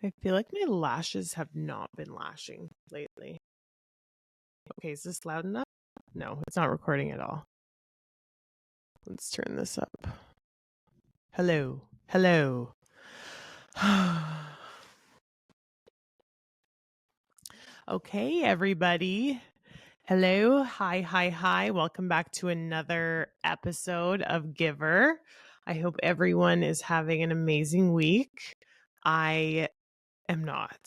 I feel like my lashes have not been lashing lately. Okay, is this loud enough? No, it's not recording at all. Let's turn this up. Hello. Hello. Okay, everybody. Hello. Hi, hi, hi. Welcome back to another episode of Giver. I hope everyone is having an amazing week. I am not.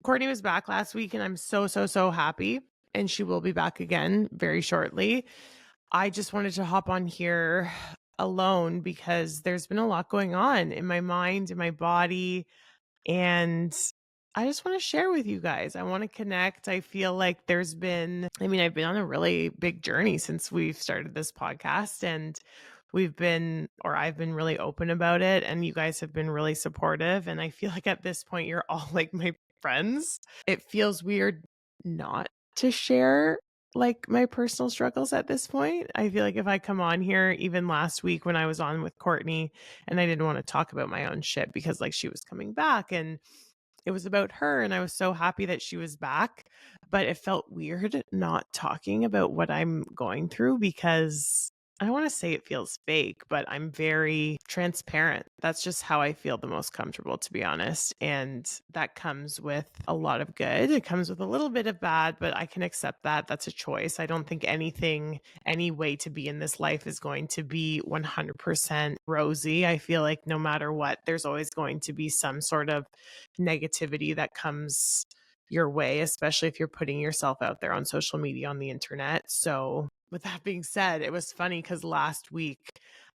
Courtney was back last week and I'm so happy, and she will be back again very shortly. I just wanted to hop on here alone because there's been a lot going on in my mind, in my body, and I just want to share with you guys. I want to connect. I feel like I've been on a really big journey since we've started this podcast, and I've been really open about it, and you guys have been really supportive. And I feel like at this point, you're all like my friends. It feels weird not to share like my personal struggles at this point. I feel like if I come on here, even last week when I was on with Courtney and I didn't want to talk about my own shit because like she was coming back and it was about her and I was so happy that she was back, but it felt weird not talking about what I'm going through because I don't want to say it feels fake, but I'm very transparent. That's just how I feel the most comfortable, to be honest. And that comes with a lot of good. It comes with a little bit of bad, but I can accept that. That's a choice. I don't think any way to be in this life is going to be 100% rosy. I feel like no matter what, there's always going to be some sort of negativity that comes your way, especially if you're putting yourself out there on social media, on the internet. So with that being said, it was funny because last week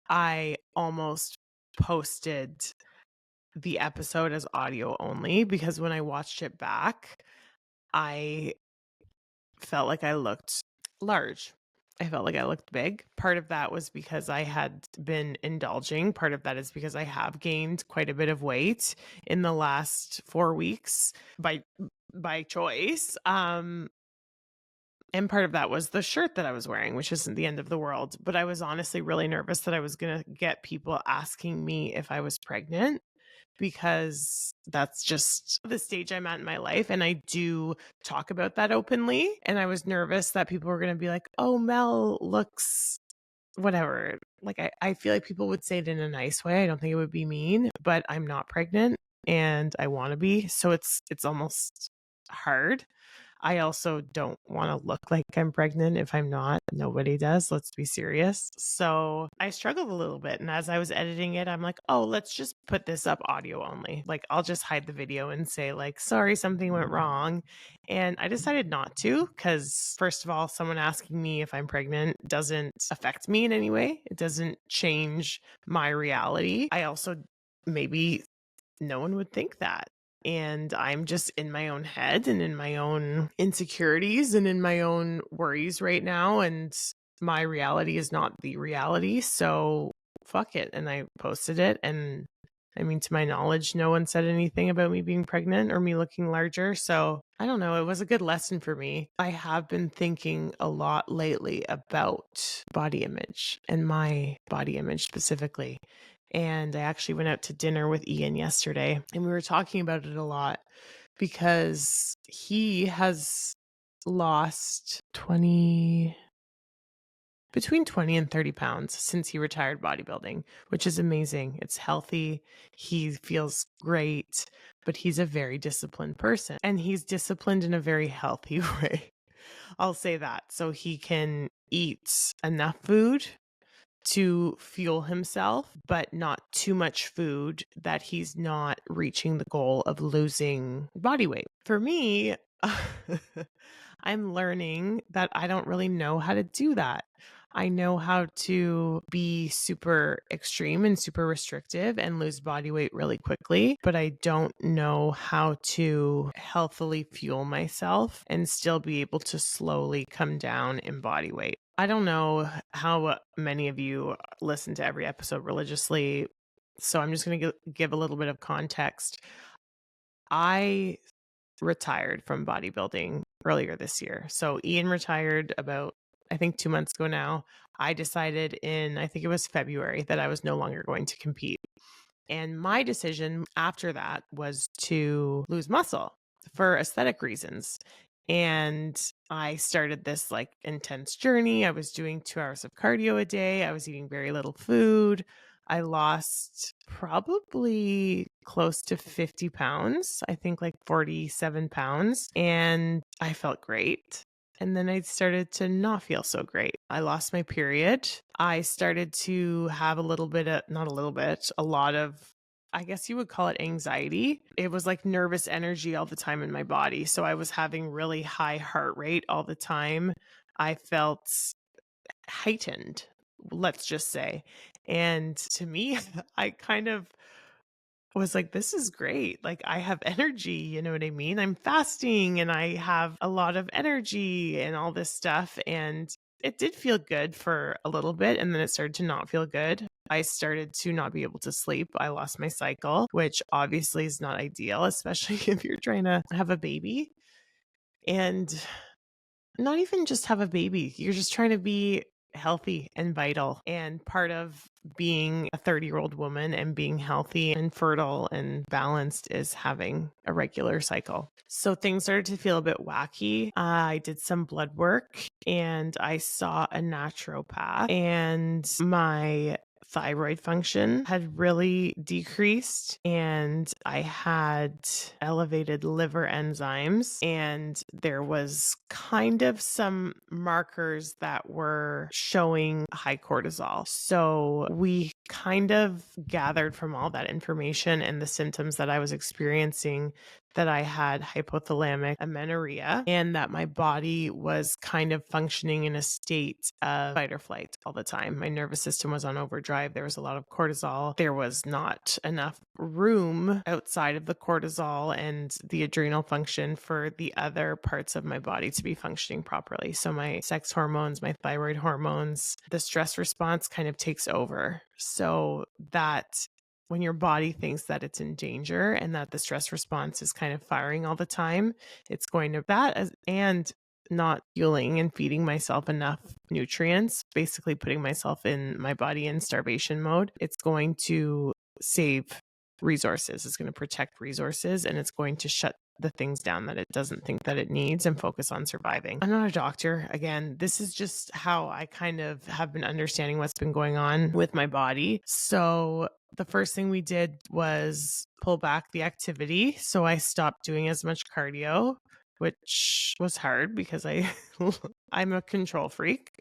I almost posted the episode as audio only because when I watched it back, I felt like I looked large. I felt like I looked big. Part of that was because I had been indulging. Part of that is because I have gained quite a bit of weight in the last 4 weeks by choice. And part of that was the shirt that I was wearing, which isn't the end of the world. But I was honestly really nervous that I was going to get people asking me if I was pregnant because that's just the stage I'm at in my life. And I do talk about that openly. And I was nervous that people were going to be like, oh, Mel looks whatever. Like, I feel like people would say it in a nice way. I don't think it would be mean, but I'm not pregnant and I want to be. So it's almost hard. I also don't want to look like I'm pregnant if I'm not. Nobody does. Let's be serious. So I struggled a little bit. And as I was editing it, I'm like, oh, let's just put this up audio only. Like, I'll just hide the video and say, like, sorry, something went wrong. And I decided not to because, first of all, someone asking me if I'm pregnant doesn't affect me in any way. It doesn't change my reality. I also, maybe no one would think that. And I'm just in my own head and in my own insecurities and in my own worries right now. And my reality is not the reality. So fuck it. And I posted it. And I mean, to my knowledge, no one said anything about me being pregnant or me looking larger. So I don't know. It was a good lesson for me. I have been thinking a lot lately about body image and my body image specifically. And I actually went out to dinner with Ian yesterday and we were talking about it a lot because he has lost between 20 and 30 pounds since he retired bodybuilding, which is amazing. It's healthy. He feels great, but he's a very disciplined person and he's disciplined in a very healthy way. I'll say that. So he can eat enough food to fuel himself, but not too much food that he's not reaching the goal of losing body weight. For me, I'm learning that I don't really know how to do that. I know how to be super extreme and super restrictive and lose body weight really quickly, but I don't know how to healthily fuel myself and still be able to slowly come down in body weight. I don't know how many of you listen to every episode religiously, so I'm just going to give a little bit of context. I retired from bodybuilding earlier this year. So Ian retired about, I think, 2 months ago now. I decided in, I think it was February, that I was no longer going to compete. And my decision after that was to lose muscle for aesthetic reasons. And I started this like intense journey. I was doing 2 hours of cardio a day. I was eating very little food. I lost probably close to 50 pounds, I think like 47 pounds, and I felt great. And then I started to not feel so great. I lost my period. I started to have a little bit of, not a little bit, a lot of, I guess you would call it anxiety. It was like nervous energy all the time in my body. So I was having really high heart rate all the time. I felt heightened, let's just say. And to me, I kind of was like, this is great. Like, I have energy, you know what I mean? I'm fasting and I have a lot of energy and all this stuff. And it did feel good for a little bit. And then it started to not feel good. I started to not be able to sleep. I lost my cycle, which obviously is not ideal, especially if you're trying to have a baby. And not even just have a baby, you're just trying to be healthy and vital. And part of being a 30-year-old woman and being healthy and fertile and balanced is having a regular cycle. So things started to feel a bit wacky. I did some blood work and I saw a naturopath, and my thyroid function had really decreased and I had elevated liver enzymes, and there was kind of some markers that were showing high cortisol. So we kind of gathered from all that information and the symptoms that I was experiencing that I had hypothalamic amenorrhea and that my body was kind of functioning in a state of fight or flight all the time. My nervous system was on overdrive. There was a lot of cortisol. There was not enough room outside of the cortisol and the adrenal function for the other parts of my body to be functioning properly. So my sex hormones, my thyroid hormones, the stress response kind of takes over. So that when your body thinks that it's in danger and that the stress response is kind of firing all the time, it's going to and not fueling and feeding myself enough nutrients, basically putting myself in my body in starvation mode. It's going to save resources. It's going to protect resources, and it's going to shut the things down that it doesn't think that it needs and focus on surviving. I'm not a doctor. Again, this is just how I kind of have been understanding what's been going on with my body. So the first thing we did was pull back the activity. So I stopped doing as much cardio, which was hard because I'm a control freak.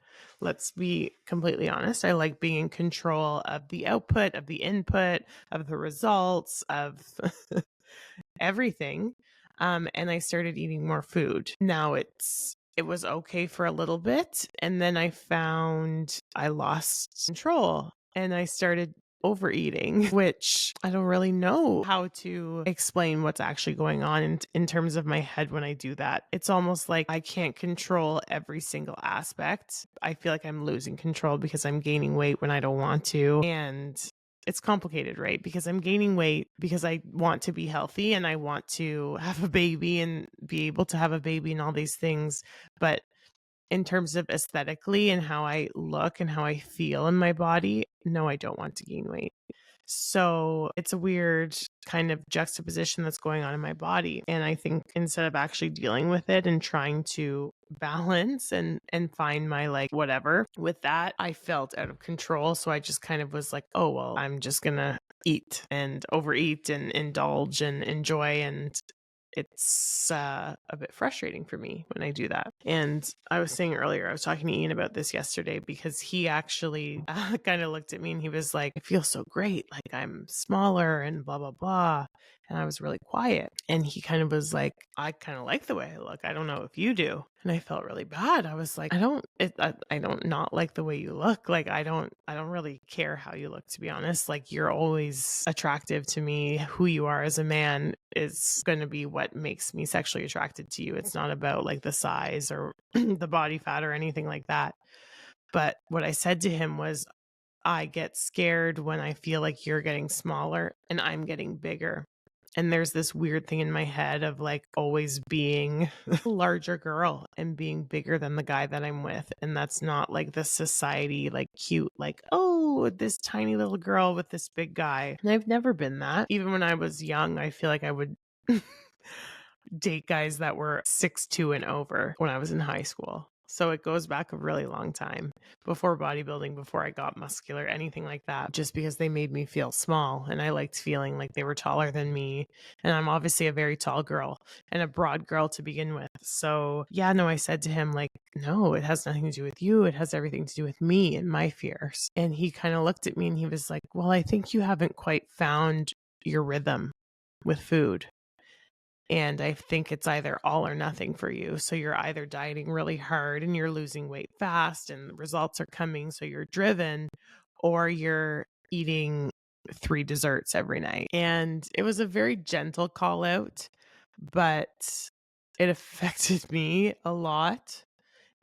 Let's be completely honest. I like being in control of the output, of the input, of the results, of everything. And I started eating more food. Now it was okay for a little bit. And then I found I lost control and I started overeating, which I don't really know how to explain what's actually going on in terms of my head when I do that. It's almost like I can't control every single aspect. I feel like I'm losing control because I'm gaining weight when I don't want to. And it's complicated, right? Because I'm gaining weight because I want to be healthy and I want to have a baby and be able to have a baby and all these things. But in terms of aesthetically and how I look and how I feel in my body, no, I don't want to gain weight. So it's a weird kind of juxtaposition that's going on in my body. And I think instead of actually dealing with it and trying to balance and find my like whatever with that, I felt out of control. So I just kind of was like, oh, well, I'm just going to eat and overeat and indulge and enjoy. And it's a bit frustrating for me when I do that. And I was saying earlier, I was talking to Ian about this yesterday because he actually kind of looked at me and he was like, I feel so great. Like I'm smaller and blah, blah, blah. And I was really quiet. And he kind of was like, I kind of like the way I look. I don't know if you do. And I felt really bad. I was like, I don't not like the way you look. Like, I don't really care how you look, to be honest. Like, you're always attractive to me. Who you are as a man is going to be what makes me sexually attracted to you. It's not about like the size or the body fat or anything like that. But what I said to him was, I get scared when I feel like you're getting smaller and I'm getting bigger. And there's this weird thing in my head of like always being a larger girl and being bigger than the guy that I'm with. And that's not like the society, like cute, like, oh, this tiny little girl with this big guy. And I've never been that. Even when I was young, I feel like I would date guys that were 6'2" and over when I was in high school. So it goes back a really long time before bodybuilding, before I got muscular, anything like that, just because they made me feel small and I liked feeling like they were taller than me. And I'm obviously a very tall girl and a broad girl to begin with. So yeah, no, I said to him, like, no, it has nothing to do with you. It has everything to do with me and my fears. And he kind of looked at me and he was like, well, I think you haven't quite found your rhythm with food. And I think it's either all or nothing for you. So you're either dieting really hard and you're losing weight fast and the results are coming, so you're driven, or you're eating 3 desserts every night. And it was a very gentle call out, but it affected me a lot.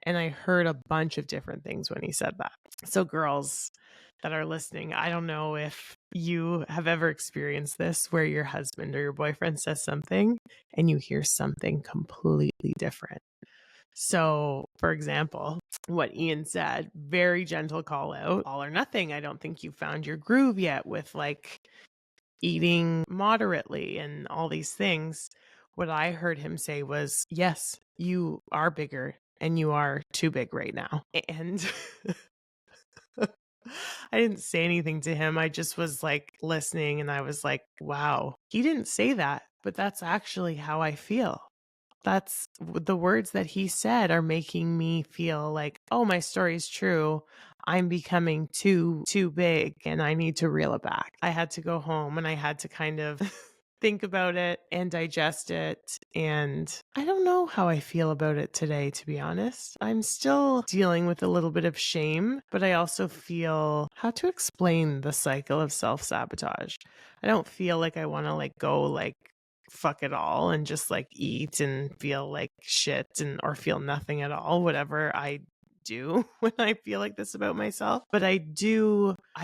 And I heard a bunch of different things when he said that. So girls that are listening, I don't know if you have ever experienced this where your husband or your boyfriend says something and you hear something completely different. So, for example, what Ian said, very gentle call out, all or nothing. I don't think you found your groove yet with like eating moderately and all these things. What I heard him say was, yes, you are bigger and you are too big right now. And I didn't say anything to him. I just was like listening and I was like, wow, he didn't say that, but that's actually how I feel. That's the words that he said are making me feel like, oh, my story is true. I'm becoming too big and I need to reel it back. I had to go home and I had to kind of think about it and digest it. And I don't know how I feel about it today, to be honest. I'm still dealing with a little bit of shame, but I also feel how to explain the cycle of self-sabotage. I don't feel like I want to like go like fuck it all and just like eat and feel like shit and or feel nothing at all, whatever I do when I feel like this about myself. But I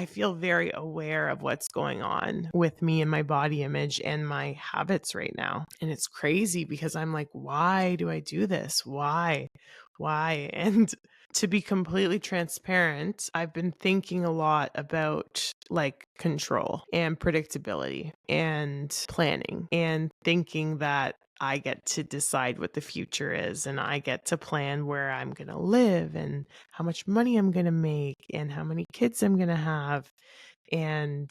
feel very aware of what's going on with me and my body image and my habits right now. And it's crazy because I'm like, why do I do this? Why? And to be completely transparent, I've been thinking a lot about like control and predictability and planning and thinking that I get to decide what the future is and I get to plan where I'm going to live and how much money I'm going to make and how many kids I'm going to have and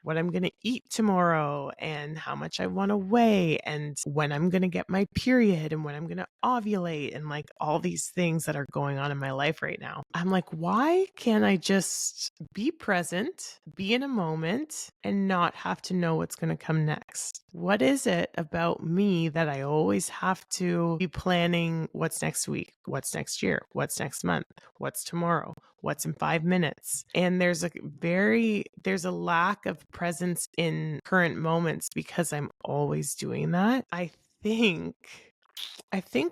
what I'm going to eat tomorrow and how much I want to weigh and when I'm going to get my period and when I'm going to ovulate and like all these things that are going on in my life right now. I'm like, why can't I just be present, be in a moment and not have to know what's going to come next? What is it about me that I always have to be planning what's next week, what's next year, what's next month, what's tomorrow, what's in 5 minutes? And there's a lack of presence in current moments because I'm always doing that. I think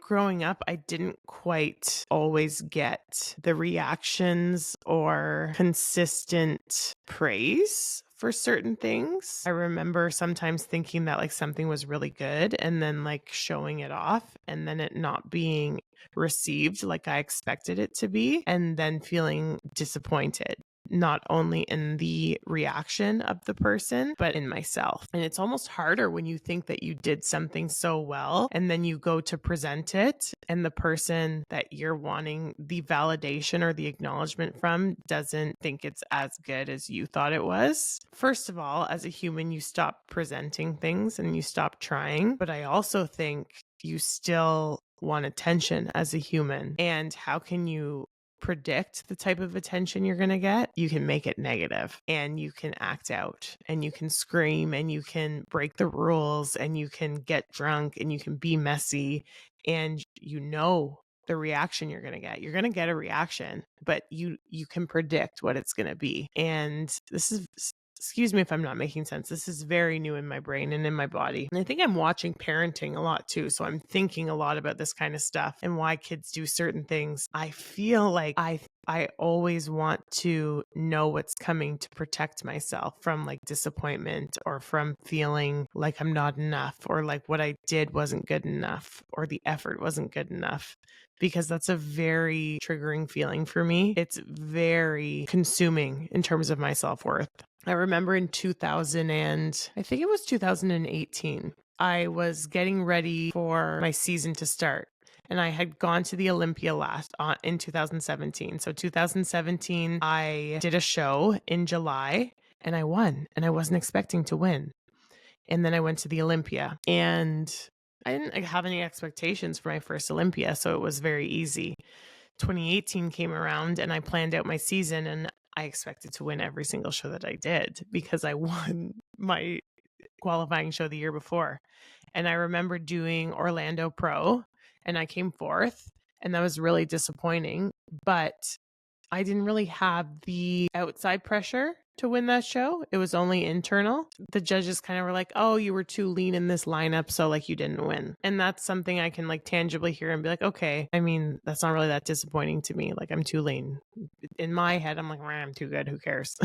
growing up, I didn't quite always get the reactions or consistent praise for certain things. I remember sometimes thinking that like something was really good and then like showing it off and then it not being received like I expected it to be and then feeling disappointed. Not only in the reaction of the person, but in myself. And it's almost harder when you think that you did something so well and then you go to present it and the person that you're wanting the validation or the acknowledgement from doesn't think it's as good as you thought it was. First of all, as a human, you stop presenting things and you stop trying. But I also think you still want attention as a human. And how can you predict the type of attention you're going to get? You can make it negative and you can act out and you can scream and you can break the rules and you can get drunk and you can be messy and you know the reaction you're going to get. You're going to get a reaction, but you can predict what it's going to be. And this is, excuse me if I'm not making sense. This is very new in my brain and in my body. And I think I'm watching parenting a lot too. So I'm thinking a lot about this kind of stuff and why kids do certain things. I feel like I I always want to know what's coming to protect myself from like disappointment or from feeling like I'm not enough or like what I did wasn't good enough or the effort wasn't good enough because that's a very triggering feeling for me. It's very consuming in terms of my self-worth. I remember in 2000 and I think it was 2018, I was getting ready for my season to start. And I had gone to the Olympia last in 2017. So 2017, I did a show in July and I won and I wasn't expecting to win. And then I went to the Olympia and I didn't have any expectations for my first Olympia. So it was very easy. 2018 came around and I planned out my season and I expected to win every single show that I did because I won my qualifying show the year before. And I remember doing Orlando Pro and I came fourth and that was really disappointing, but I didn't really have the outside pressure to win that show. It was only internal. The judges kind of were like, "Oh, you were too lean in this lineup, so like you didn't win." And that's something I can like tangibly hear and be like, "Okay, I mean, that's not really that disappointing to me. Like I'm too lean." In my head, I'm like, "I'm too good. Who cares?"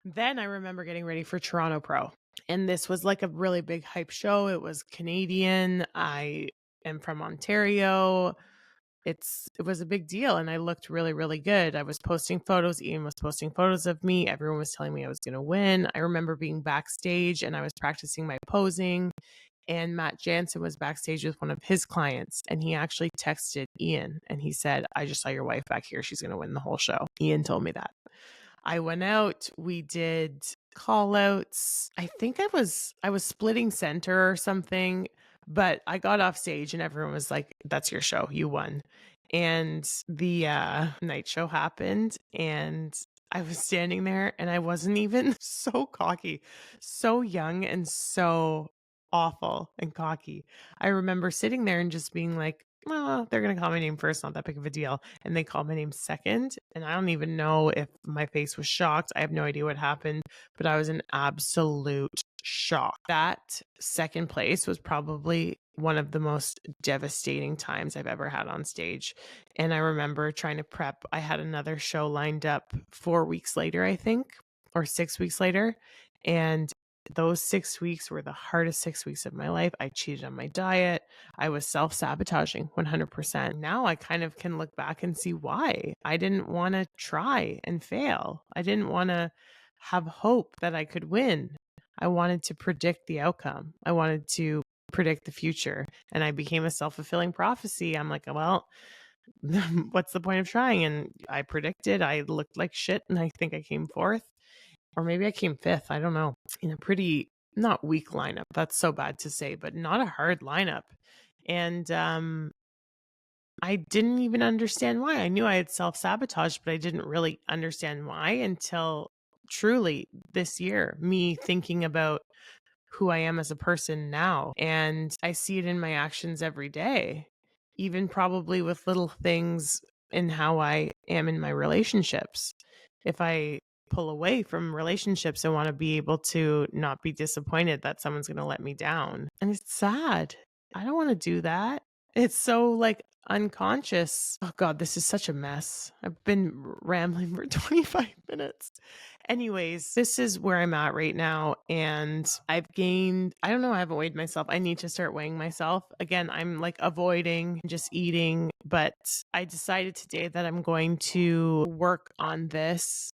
Then I remember getting ready for Toronto Pro. And this was like a really big hype show. It was Canadian. I am from Ontario. It was a big deal and I looked really, really good. I was posting photos. Ian was posting photos of me. Everyone was telling me I was going to win. I remember being backstage and I was practicing my posing. And Matt Jansen was backstage with one of his clients. And he actually texted Ian and he said, "I just saw your wife back here. She's going to win the whole show." Ian told me that. I went out, we did call outs. I think I was splitting center or something, but I got off stage and everyone was like, "That's your show. You won." And the night show happened and I was standing there and I wasn't even so cocky, so young and so awful and cocky. I remember sitting there and just being like, "Oh, they're going to call my name first, not that big of a deal." And they called my name second. And I don't even know if my face was shocked. I have no idea what happened, but I was in absolute shock. That second place was probably one of the most devastating times I've ever had on stage. And I remember trying to prep. I had another show lined up 4 weeks later, I think, or 6 weeks later. And those 6 weeks were the hardest 6 weeks of my life. I cheated on my diet. I was self-sabotaging 100%. Now I kind of can look back and see why. I didn't want to try and fail. I didn't want to have hope that I could win. I wanted to predict the outcome. I wanted to predict the future. And I became a self-fulfilling prophecy. I'm like, well, what's the point of trying? And I predicted. I looked like shit and I think I came fourth. Or maybe I came fifth. I don't know. In a pretty not weak lineup. That's so bad to say, but not a hard lineup. And I didn't even understand why. I knew I had self-sabotaged, but I didn't really understand why until truly this year, me thinking about who I am as a person now. And I see it in my actions every day, even probably with little things in how I am in my relationships. If I pull away from relationships, I want to be able to not be disappointed that someone's going to let me down. And it's sad. I don't want to do that. It's so like unconscious. Oh God, this is such a mess. I've been rambling for 25 minutes. Anyways, this is where I'm at right now. And I've gained, I don't know, I haven't weighed myself. I need to start weighing myself. Again, I'm like avoiding just eating, but I decided today that I'm going to work on this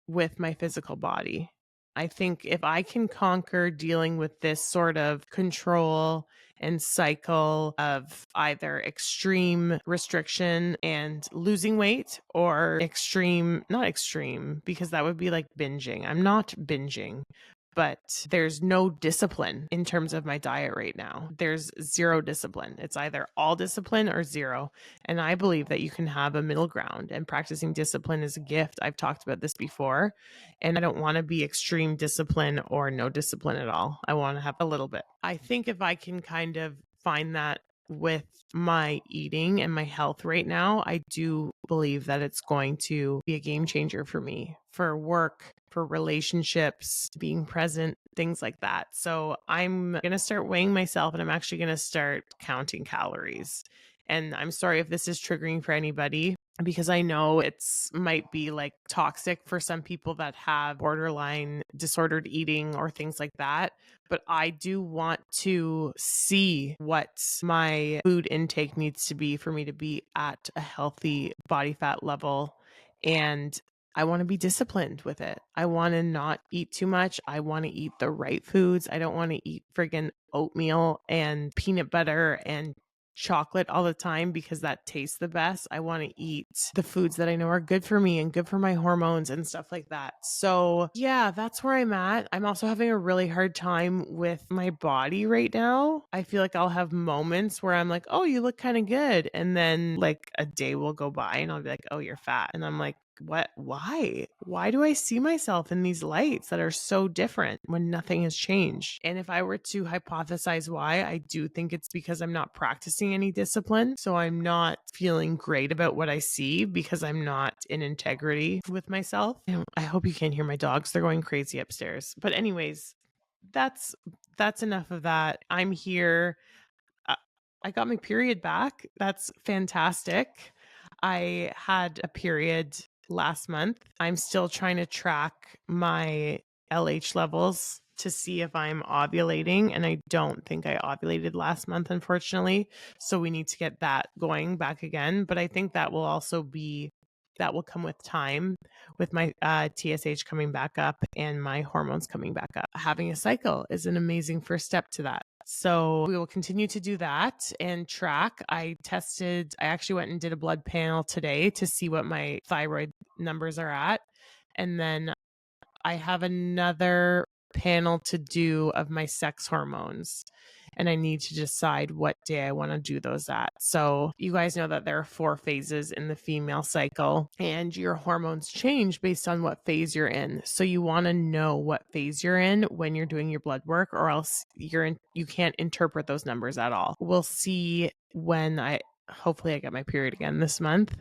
with my physical body. I think if I can conquer dealing with this sort of control and cycle of either extreme restriction and losing weight or extreme, not extreme, because that would be like binging. I'm not binging, but there's no discipline in terms of my diet right now. There's zero discipline. It's either all discipline or zero. And I believe that you can have a middle ground, and practicing discipline is a gift. I've talked about this before, and I don't want to be extreme discipline or no discipline at all. I want to have a little bit. I think if I can kind of find that with my eating and my health right now, I do believe that it's going to be a game changer for me, for work, for relationships, being present, things like that. So I'm going to start weighing myself and I'm actually going to start counting calories. And I'm sorry if this is triggering for anybody. because I know it's might be like toxic for some people that have borderline disordered eating or things like that. But I do want to see what my food intake needs to be for me to be at a healthy body fat level. And I want to be disciplined with it. I want to not eat too much. I want to eat the right foods. I don't want to eat friggin' oatmeal and peanut butter and chocolate all the time because that tastes the best. I want to eat the foods that I know are good for me and good for my hormones and stuff like that. So, yeah, that's where I'm at. I'm also having a really hard time with my body right now. I feel like I'll have moments where I'm like, oh, you look kind of good. And then like a day will go by and I'll be like, oh, you're fat. And I'm like, what? Why do I see myself in these lights that are so different when nothing has changed? And if I were to hypothesize why, I do think it's because I'm not practicing any discipline. So I'm not feeling great about what I see because I'm not in integrity with myself. I hope you can't hear my dogs. They're going crazy upstairs. But anyways, that's enough of that. I'm here. I got my period back. That's fantastic. I had a period last month. I'm still trying to track my LH levels to see if I'm ovulating. And I don't think I ovulated last month, unfortunately. So we need to get that going back again. But I think that will also be, that will come with time, with my TSH coming back up and my hormones coming back up. Having a cycle is an amazing first step to that. So we will continue to do that and track. I actually went and did a blood panel today to see what my thyroid numbers are at. And then I have another panel to do of my sex hormones. And I need to decide what day I want to do those at. So you guys know that there are 4 phases in the female cycle and your hormones change based on what phase you're in. So you want to know what phase you're in when you're doing your blood work, or else you can't interpret those numbers at all. We'll see when hopefully I get my period again this month.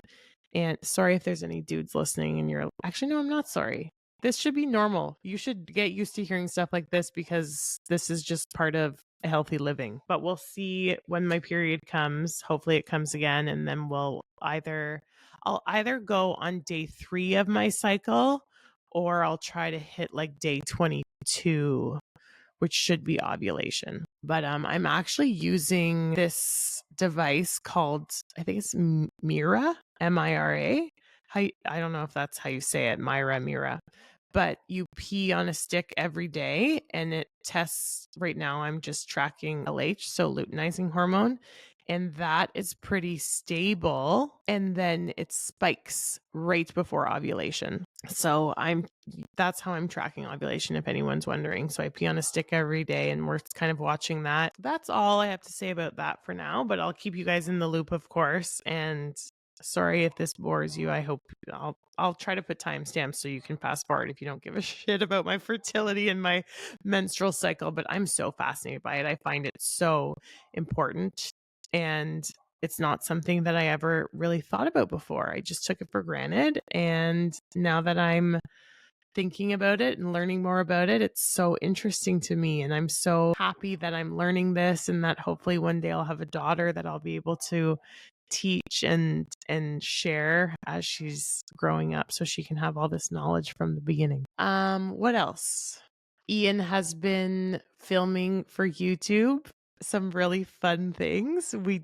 And sorry if there's any dudes listening and you're actually, no, I'm not sorry. This should be normal. You should get used to hearing stuff like this because this is just part of a healthy living. But we'll see when my period comes. Hopefully it comes again. And then I'll either go on day 3 of my cycle, or I'll try to hit like day 22, which should be ovulation. But I'm actually using this device called, I think it's Mira, Mira. I don't know if that's how you say it, Mira. But you pee on a stick every day and it tests. Right now I'm just tracking LH, so luteinizing hormone, and that is pretty stable, and then it spikes right before ovulation. So that's how I'm tracking ovulation, if anyone's wondering. So I pee on a stick every day and we're kind of watching that. That's all I have to say about that for now, but I'll keep you guys in the loop, of course. And sorry if this bores you. I hope I'll try to put timestamps so you can fast forward if you don't give a shit about my fertility and my menstrual cycle, but I'm so fascinated by it. I find it so important, and it's not something that I ever really thought about before. I just took it for granted. And now that I'm thinking about it and learning more about it, it's so interesting to me. And I'm so happy that I'm learning this, and that hopefully one day I'll have a daughter that I'll be able to teach and share as she's growing up, so she can have all this knowledge from the beginning. What else? Ian has been filming for YouTube some really fun things. We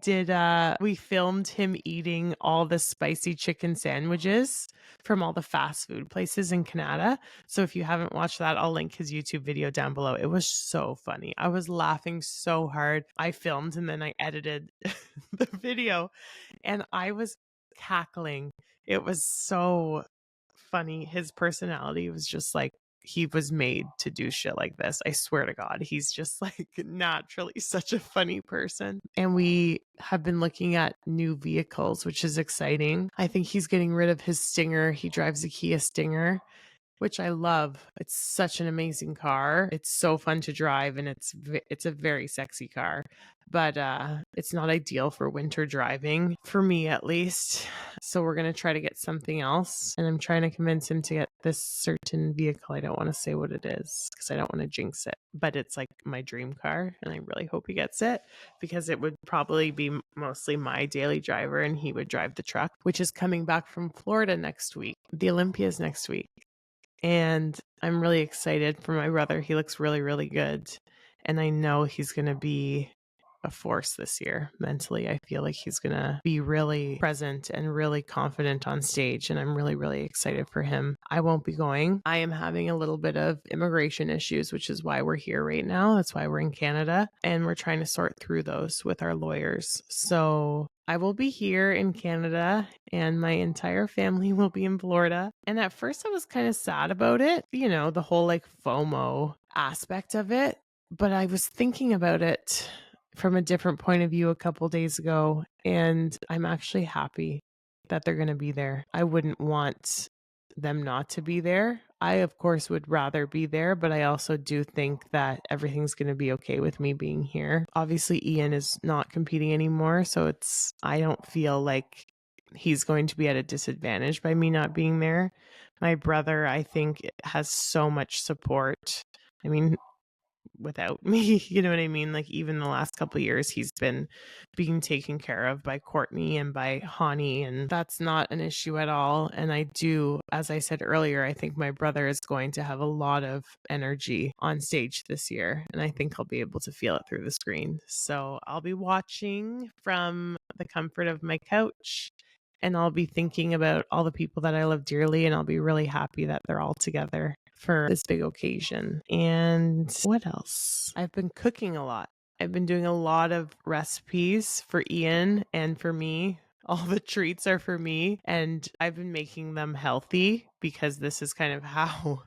filmed him eating all the spicy chicken sandwiches from all the fast food places in Canada. So if you haven't watched that, I'll link his YouTube video down below. It was so funny. I was laughing so hard. I filmed and then I edited the video and I was cackling. It was so funny. His personality was just like, he was made to do shit like this. I swear to God, he's just like naturally such a funny person. And we have been looking at new vehicles, which is exciting. I think he's getting rid of his Stinger. He drives a Kia Stinger. which I love. It's such an amazing car. It's so fun to drive, and it's a very sexy car. But it's not ideal for winter driving, for me at least. So we're going to try to get something else. And I'm trying to convince him to get this certain vehicle. I don't want to say what it is because I don't want to jinx it. But it's like my dream car. And I really hope he gets it because it would probably be mostly my daily driver and he would drive the truck, which is coming back from Florida next week. The Olympia is next week. And I'm really excited for my brother. He looks really, really good. And I know he's going to be a force this year mentally. I feel like he's going to be really present and really confident on stage. And I'm really, really excited for him. I won't be going. I am having a little bit of immigration issues, which is why we're here right now. That's why we're in Canada. And we're trying to sort through those with our lawyers. So I will be here in Canada and my entire family will be in Florida. And at first I was kind of sad about it, you know, the whole like FOMO aspect of it. But I was thinking about it from a different point of view a couple days ago, and I'm actually happy that they're going to be there. I wouldn't want them not to be there. I, of course, would rather be there, but I also do think that everything's going to be okay with me being here. Obviously, Ian is not competing anymore, so I don't feel like he's going to be at a disadvantage by me not being there. My brother, I think, has so much support. I mean, without me, you know what I mean? Like even the last couple of years, he's been being taken care of by Courtney and by Hani, and that's not an issue at all. And I do, as I said earlier, I think my brother is going to have a lot of energy on stage this year, and I think I'll be able to feel it through the screen. So I'll be watching from the comfort of my couch. And I'll be thinking about all the people that I love dearly, and I'll be really happy that they're all together for this big occasion. And what else? I've been cooking a lot. I've been doing a lot of recipes for Ian and for me. All the treats are for me, and I've been making them healthy because this is kind of how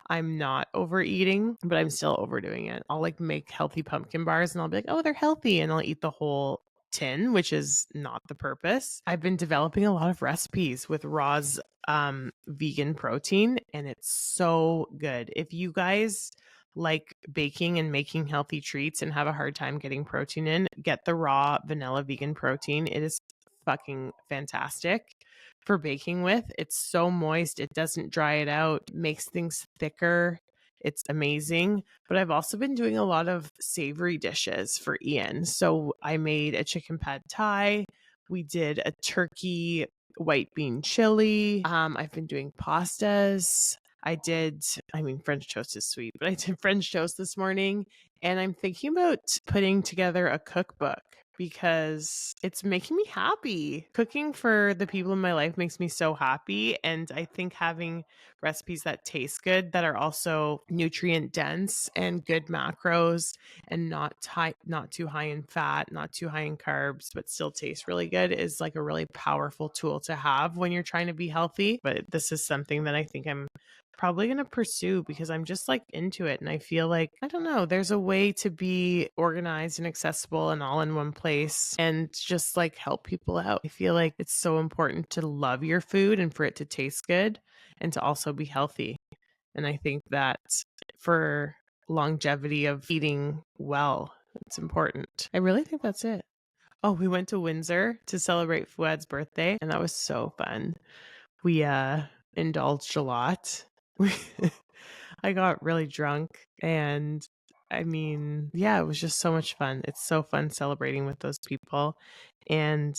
I'm not overeating, but I'm still overdoing it. I'll like make healthy pumpkin bars and I'll be like, oh, they're healthy. And I'll eat the whole tin, which is not the purpose. I've been developing a lot of recipes with Raw's vegan protein, and it's so good. If you guys like baking and making healthy treats and have a hard time getting protein in, get the Raw vanilla vegan protein. It is fucking fantastic for baking with. It's so moist. It doesn't dry it out, makes things thicker. It's amazing. But I've also been doing a lot of savory dishes for Ian. So I made a chicken pad thai. We did a turkey white bean chili. I've been doing pastas. French toast is sweet, but I did French toast this morning. And I'm thinking about putting together a cookbook because it's making me happy. Cooking for the people in my life makes me so happy. And I think having recipes that taste good, that are also nutrient dense and good macros and not too high in fat, not too high in carbs, but still taste really good is like a really powerful tool to have when you're trying to be healthy. But this is something that I think I'm probably going to pursue because I'm just like into it. And I feel like, I don't know, there's a way to be organized and accessible and all in one place and just like help people out. I feel like it's so important to love your food and for it to taste good and to also be healthy. And I think that for longevity of eating well, it's important. I really think that's it. Oh, we went to Windsor to celebrate Fuad's birthday, and that was so fun. We indulged a lot. I got really drunk, and I mean, yeah, it was just so much fun. It's so fun celebrating with those people. And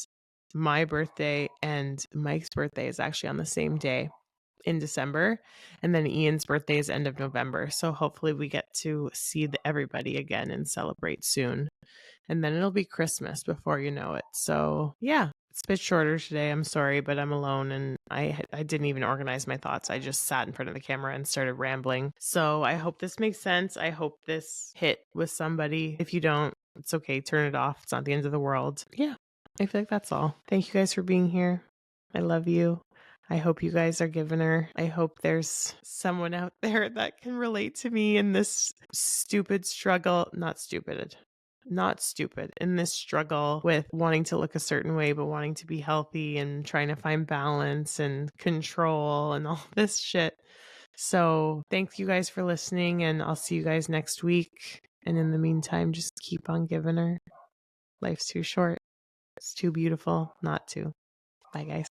my birthday and Mike's birthday is actually on the same day in December, and then Ian's birthday is end of November. So hopefully we get to see everybody again and celebrate soon. And then it'll be Christmas before you know it. So yeah, it's a bit shorter today. I'm sorry, but I'm alone and I didn't even organize my thoughts. I just sat in front of the camera and started rambling. So I hope this makes sense. I hope this hit with somebody. If you don't, it's okay. Turn it off. It's not the end of the world. Yeah, I feel like that's all. Thank you guys for being here. I love you. I hope you guys are giving her. I hope there's someone out there that can relate to me in this stupid struggle. Not stupid, in this struggle with wanting to look a certain way, but wanting to be healthy and trying to find balance and control and all this shit. So thank you guys for listening, and I'll see you guys next week. And in the meantime, just keep on giving her. Life's too short. It's too beautiful not to. Bye, guys.